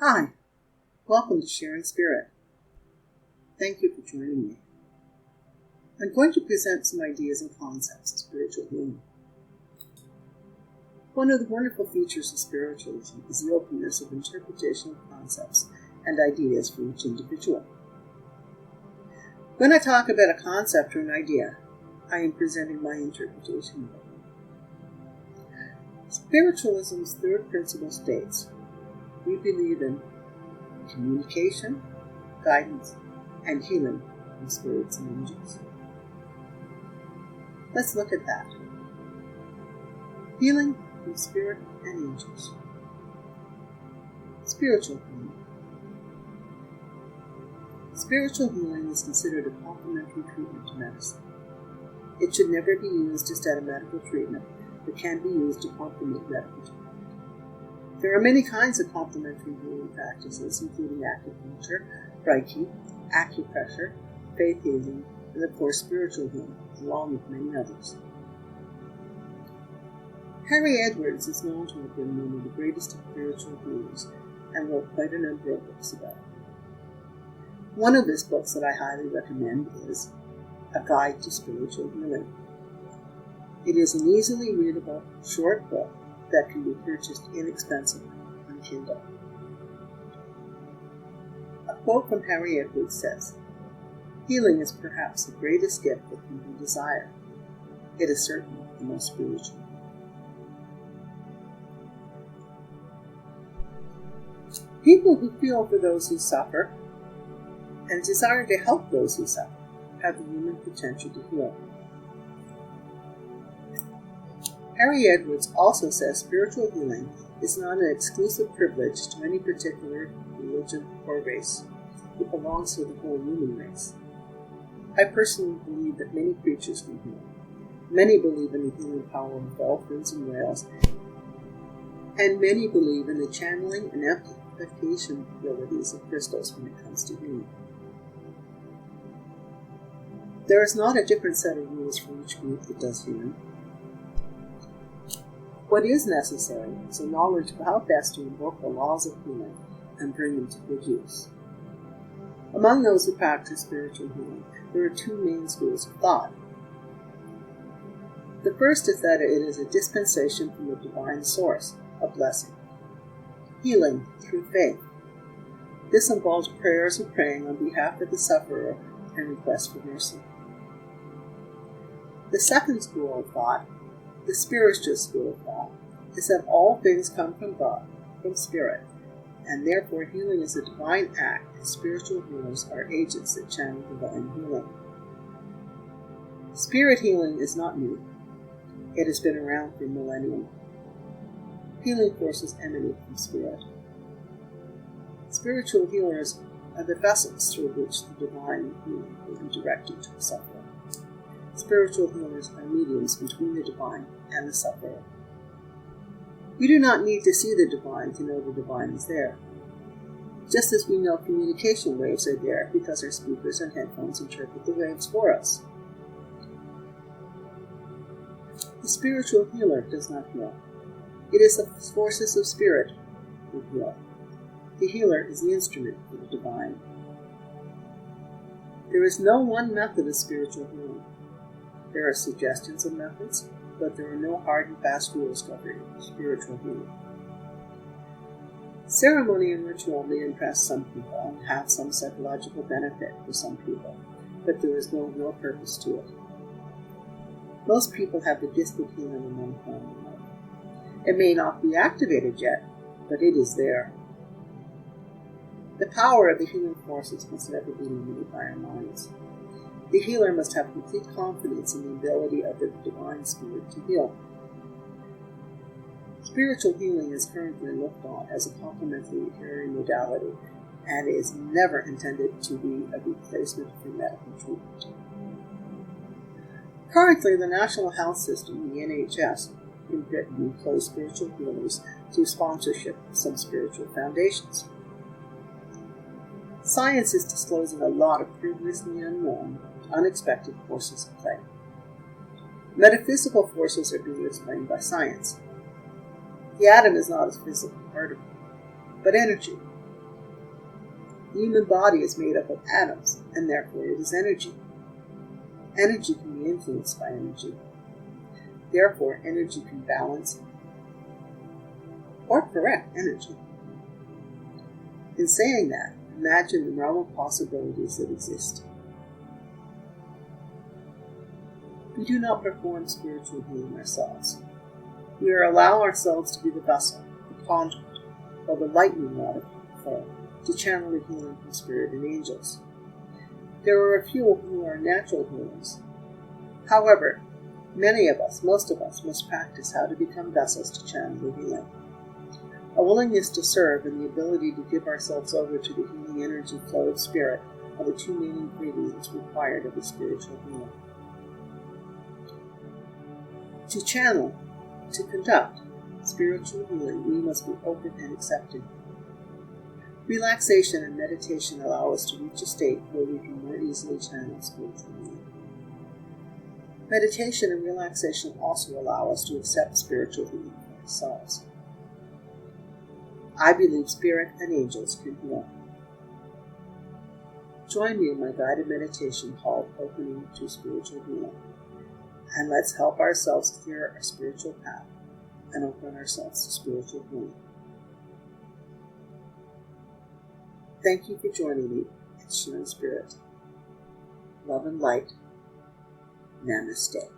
Hi, welcome to Sharing Spirit. Thank you for joining me. I'm going to present some ideas and concepts of spiritual healing. One of the wonderful features of spiritualism is the openness of interpretation of concepts and ideas for each individual. When I talk about a concept or an idea, I am presenting my interpretation of it. Spiritualism's third principle states, we believe in communication, guidance, and healing from spirits and angels. Let's look at that. Healing from spirit and angels. Spiritual healing. Spiritual healing is considered a complementary treatment to medicine. It should never be used instead of medical treatment, but can be used to complement medical treatment. There are many kinds of complementary healing practices, including acupuncture, Reiki, acupressure, faith healing, and of course spiritual healing, along with many others. Harry Edwards is known to have been one of the greatest of spiritual healers and wrote quite a number of books about it. One of his books that I highly recommend is A Guide to Spiritual Healing. It is an easily readable, short book that can be purchased inexpensively on Kindle. A quote from Harry Edwards says, "Healing is perhaps the greatest gift that can be desired. It is certainly the most spiritual." People who feel for those who suffer and desire to help those who suffer have the human potential to heal. Harry Edwards also says spiritual healing is not an exclusive privilege to any particular religion or race. It belongs to the whole human race. I personally believe that many creatures can heal. Many believe in the healing power of dolphins and whales, and many believe in the channeling and amplification abilities of crystals when it comes to healing. There is not a different set of rules for each group that does healing. What is necessary is a knowledge of how best to invoke the laws of healing and bring them to good use. Among those who practice spiritual healing, there are two main schools of thought. The first is that it is a dispensation from the divine source, a blessing. Healing through faith. This involves prayers and praying on behalf of the sufferer and requests for mercy. The second school of thought, the spiritual school of thought, is that all things come from God, from Spirit, and therefore healing is a divine act, and spiritual healers are agents that channel divine healing. Spirit healing is not new. It has been around for millennia. Healing forces emanate from Spirit. Spiritual healers are the vessels through which the divine healing will be directed to the sufferer. Spiritual healers are mediums between the divine and the sufferer. We do not need to see the divine to know the divine is there. Just as we know communication waves are there because our speakers and headphones interpret the waves for us. The spiritual healer does not heal. It is the forces of spirit who heal. The healer is the instrument for the divine. There is no one method of spiritual healing. There are suggestions of methods, but there are no hard and fast rules governing spiritual healing. Ceremony and ritual may impress some people and have some psychological benefit for some people, but there is no real purpose to it. Most people have the gift of healing in one form or another. It may not be activated yet, but it is there. The power of the healing forces must never be limited by our minds. The healer must have complete confidence in the ability of the divine spirit to heal. Spiritual healing is currently looked on as a complementary modality and is never intended to be a replacement for medical treatment. Currently, the National Health System, the NHS, in Britain employs spiritual healers through sponsorship of some spiritual foundations. Science is disclosing a lot of previously unknown, unexpected forces at play. Metaphysical forces are being explained by science. The atom is not a physical particle, but energy, The human body is made up of atoms, and therefore it is energy. Energy can be influenced by energy. Therefore, energy can balance or correct energy. In saying that, imagine the realm of possibilities that exist. We do not perform spiritual healing ourselves. We allow ourselves to be the vessel, the conduit, or the lightning rod of flow to channel the healing from spirit and angels. There are a few who are natural healers. However, many of us, most of us, must practice how to become vessels to channel the healing. A willingness to serve and the ability to give ourselves over to the healing energy flow of spirit are the two main ingredients required of a spiritual healer. To channel, to conduct spiritual healing, we must be open and accepting. Relaxation and meditation allow us to reach a state where we can more easily channel spiritual healing. Meditation and relaxation also allow us to accept spiritual healing for ourselves. I believe spirit and angels can heal. Join me in my guided meditation called Opening to Spiritual Healing, and let's help ourselves clear our spiritual path and open ourselves to spiritual healing. Thank you for joining me at Sharing Spirit. Love and light. Namaste.